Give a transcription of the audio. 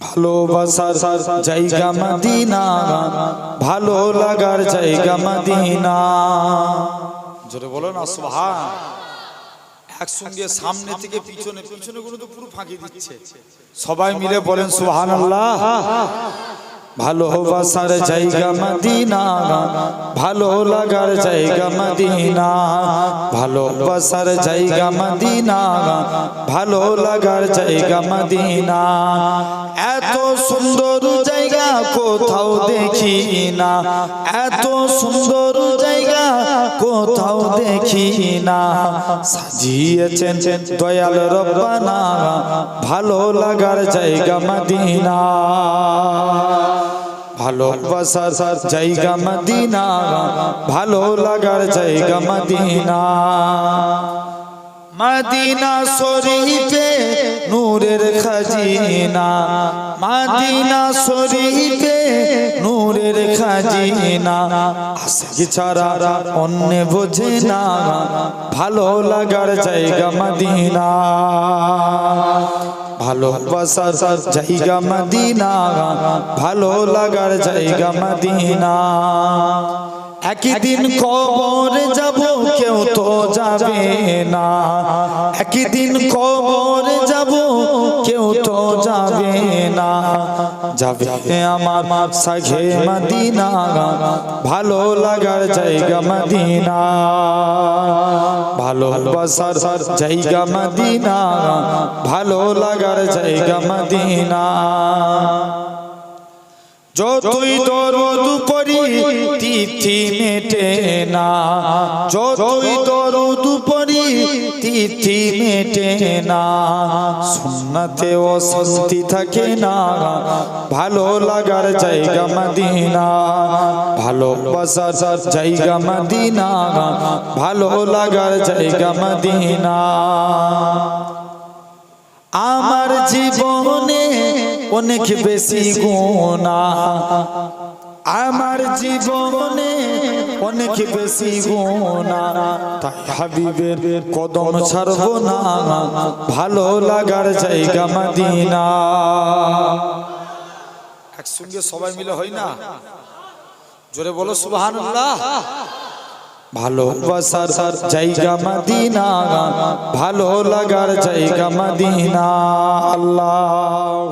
ভালোবাসার জায়গা মদিনা, ভালো লাগার জায়গা মদিনা। জোরে বলো না সুবহান। একসঙ্গে সামনে থেকে পিছনে, পিছনে গুলো তো পুরো ফাঁকি দিচ্ছে, সবাই মিলে বলেন সুবহানাল্লাহ। ভালোবাসার জায়গা মদিনা, ভালো লাগার জায়গা মদিনা, ভালোবাসার জায়গা মদিনা, ভালো লাগার জায়গা মদিনা। এত সুন্দর জায়গা কোথাও দেখি না, এত সুন্দর জায়গা কোথাও দেখি না। সাজিয়েছেন দয়াল রব্বানা, ভালো লাগার জায়গা মদিনা। ভালোবাসার জায়গা মদিনা, ভালো লাগার জায়গা মদিনা। মদিনা শরীফে নূরের খাজিনা, মদিনা শরীফে নূরের খাজিনা। আশিক ছাড়া অন্য বোঝে না, ভালো লাগার জায়গা মদিনা। ভালোবাসার জায়গা মদিনা, ভালো লাগার জায়গা মদিনা। একদিন কবরে যাব কেউ তো যাবে না, একদিন কবরে যাব কেউ তো যাবে না। যাবে আমার সাঘে মদিনা, ভালো লাগার জায়গা মদিনা। ভালোবাসার জায়গা মদিনা, ভালো লাগার জায়গা মদিনা। যতই দরদ পড়ি তিথি মেটে না, যতই দরদ পড়ি তিথি মেটে না। সুন্নতে অশান্তি থাকে না, ভালো লাগার জায়গা মদিনা। ভালোবাসার জায়গা মদিনা, ভালো লাগার জায়গা মদিনা। আমার জীবনে অনেক বেশি গুনাহ, আমার জীবনে অনেক বেশি গুনাহ, তাই হাবিবের কদম ছাড়ব না, ভালো লাগার জায়গা মদিনা। একসঙ্গে সবাই মিলে হয় না, জোরে বলো সুবহানাল্লাহ। ভালোবাসার জায়গা মদিনা, ভালো লাগার জায়গা মদিনা। আল্লাহ।